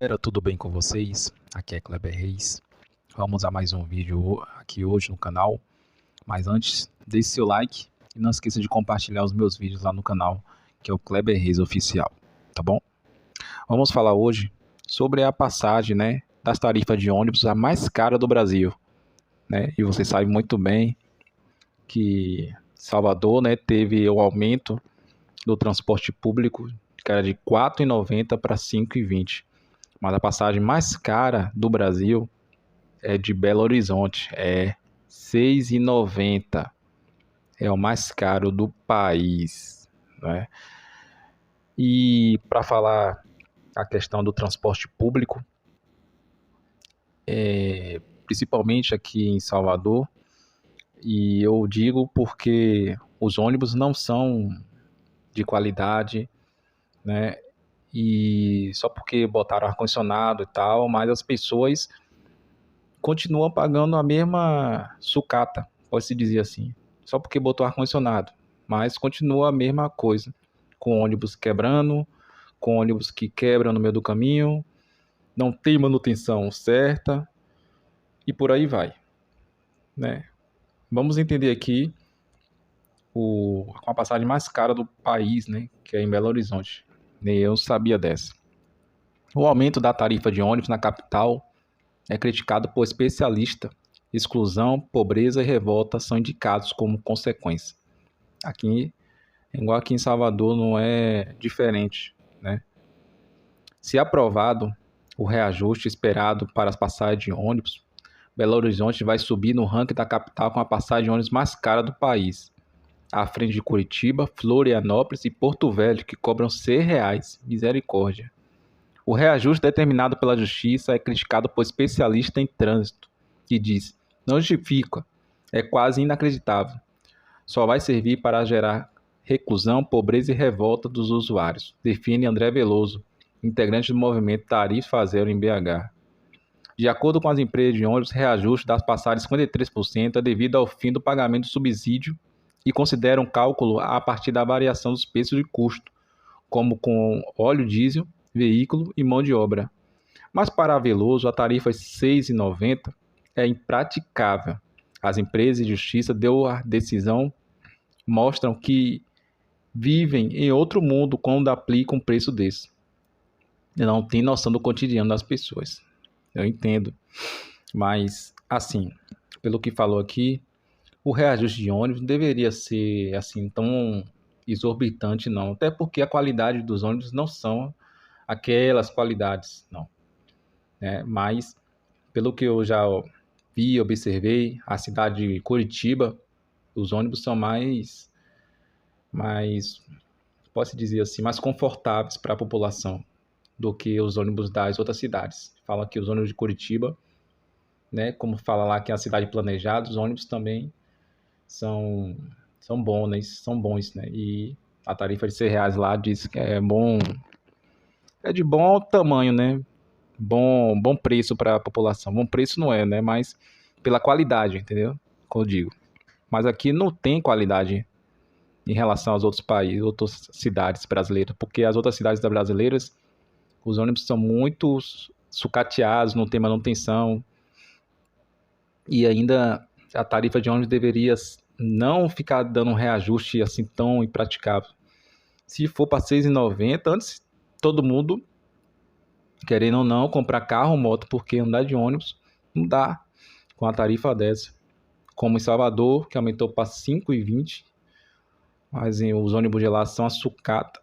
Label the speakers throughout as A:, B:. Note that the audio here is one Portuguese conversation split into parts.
A: Galera, tudo bem com vocês? Aqui é Kleber Reis. Vamos a mais um vídeo aqui hoje no canal. Mas antes, deixe seu like e não esqueça de compartilhar os meus vídeos lá no canal, que é o Kleber Reis Oficial, tá bom? Vamos falar hoje sobre a passagem, das tarifas de ônibus a mais cara do Brasil, E você sabe muito bem que Salvador, teve o aumento do transporte público, que era de R$ 4,90 para R$ 5,20. Mas a passagem mais cara do Brasil é de Belo Horizonte, é R$ 6,90. É o mais caro do país, né? E para falar a questão do transporte público, principalmente aqui em Salvador, e eu digo porque os ônibus não são de qualidade, né? E só porque botaram ar-condicionado e tal, mas as pessoas continuam pagando a mesma sucata, pode-se dizer assim, só porque botou ar-condicionado, mas continua a mesma coisa, com ônibus quebrando, com ônibus que quebram no meio do caminho, não tem manutenção certa e por aí vai, né? Vamos entender aqui a passagem mais cara do país, né, que é em Belo Horizonte. Nem eu sabia dessa. O aumento da tarifa de ônibus na capital é criticado por especialistas. Exclusão, pobreza e revolta são indicados como consequência. Aqui, igual aqui em Salvador, não é diferente, né? Se aprovado o reajuste esperado para as passagens de ônibus, Belo Horizonte vai subir no ranking da capital com a passagem de ônibus mais cara do país, à frente de Curitiba, Florianópolis e Porto Velho, que cobram R$ 6. Misericórdia. O reajuste determinado pela Justiça é criticado por especialistas em trânsito, que diz: não justifica, é quase inacreditável. Só vai servir para gerar reclusão, pobreza e revolta dos usuários, define André Veloso, integrante do movimento Tarifa Zero em BH. De acordo com as empresas de ônibus, reajuste das passagens de 53% é devido ao fim do pagamento do subsídio e considera um cálculo a partir da variação dos preços de custo, como com óleo diesel, veículo e mão de obra. Mas para a Veloso, a tarifa de R$ 6,90 é impraticável. As empresas de justiça deu a decisão, mostram que vivem em outro mundo quando aplicam um preço desse. Não tem noção do cotidiano das pessoas. Eu entendo. Mas, assim, pelo que falou aqui, o reajuste de ônibus não deveria ser assim tão exorbitante, não. Até porque a qualidade dos ônibus não são aquelas qualidades, não, né? Mas, pelo que eu já vi, observei, a cidade de Curitiba, os ônibus são posso dizer assim, mais confortáveis para a população do que os ônibus das outras cidades. Fala que os ônibus de Curitiba, né, como fala lá que é a cidade planejada, os ônibus também são bons, né? E a tarifa de R$ 6 lá diz que é bom, é de bom tamanho, né? Bom preço para a população. Bom preço não é, né? Mas pela qualidade, entendeu? Como eu digo. Mas aqui não tem qualidade em relação aos outros países, outras cidades brasileiras, porque as outras cidades brasileiras, os ônibus são muito sucateados, não tem manutenção. E ainda a tarifa de ônibus deveria não ficar dando um reajuste assim tão impraticável. Se for para R$ 6,90, antes todo mundo, querendo ou não, comprar carro ou moto, porque andar de ônibus não dá com a tarifa dessa. Como em Salvador, que aumentou para R$ 5,20, mas os ônibus de lá são a sucata,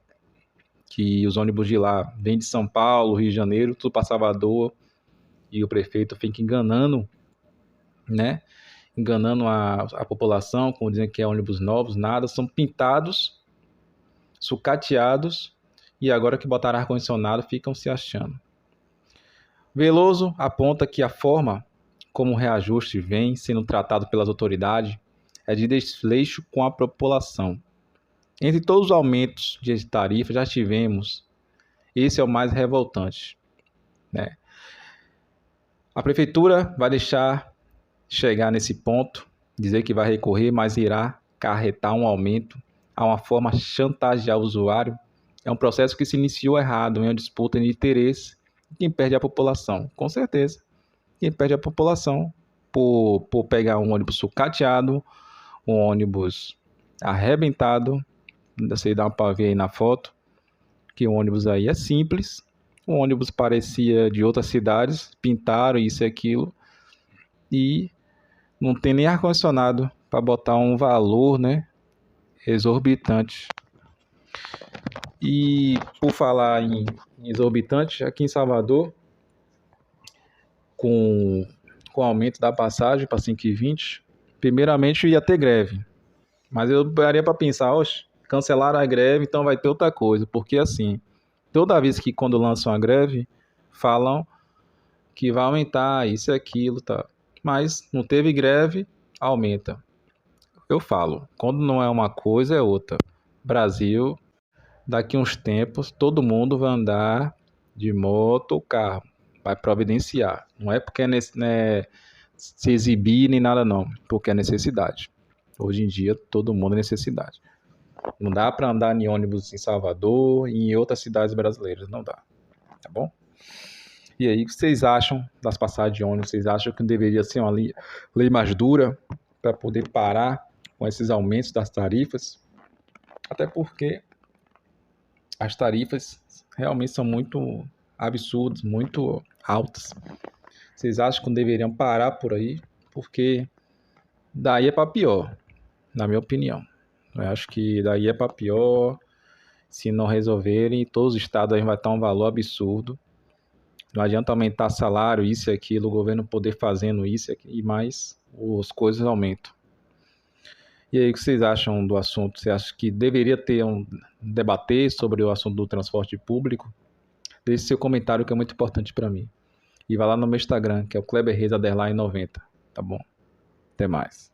A: que os ônibus de lá vêm de São Paulo, Rio de Janeiro, tudo para Salvador, e o prefeito fica enganando, né? Enganando a população, como dizem que é ônibus novos, nada, são pintados, sucateados, e agora que botaram ar-condicionado ficam se achando. Veloso aponta que a forma como o reajuste vem sendo tratado pelas autoridades é de desleixo com a população. Entre todos os aumentos de tarifa já tivemos, esse é o mais revoltante, né? A prefeitura vai deixar chegar nesse ponto, dizer que vai recorrer, mas irá acarretar um aumento a uma forma de chantagear o usuário. É um processo que se iniciou errado, em uma disputa de interesse Quem perde é a população, com certeza. Quem perde é a população por pegar um ônibus sucateado, um ônibus arrebentado. Você dá para ver aí na foto que o ônibus aí é simples. O ônibus parecia de outras cidades, pintaram isso e aquilo, e não tem nem ar-condicionado para botar um valor, né, exorbitante. E por falar em exorbitante, aqui em Salvador, com o aumento da passagem para 5,20, primeiramente ia ter greve. Mas eu pararia para pensar, oxe, cancelaram a greve, então vai ter outra coisa. Porque assim, toda vez que quando lançam a greve, falam que vai aumentar isso e aquilo, tá? Mas não teve greve, aumenta. Eu falo, quando não é uma coisa, é outra. Brasil, daqui uns tempos, todo mundo vai andar de moto ou carro. Vai providenciar. Não é porque né, se exibir nem nada, não. Porque é necessidade. Hoje em dia, todo mundo é necessidade. Não dá para andar em ônibus em Salvador e em outras cidades brasileiras. Não dá. Tá bom? E aí, o que vocês acham das passagens de ônibus? Vocês acham que deveria ser uma lei mais dura para poder parar com esses aumentos das tarifas? Até porque as tarifas realmente são muito absurdas, muito altas. Vocês acham que deveriam parar por aí? Porque daí é para pior, na minha opinião. Eu acho que daí é para pior. Se não resolverem, todos os estados aí vai estar um valor absurdo. Não adianta aumentar salário, isso e aquilo, o governo poder fazendo isso e mais, as coisas aumentam. E aí, o que vocês acham do assunto? Você acha que deveria ter um debater sobre o assunto do transporte público? Deixe seu comentário que é muito importante para mim. E vá lá no meu Instagram, que é o Kleber Reis _90, tá bom? Até mais.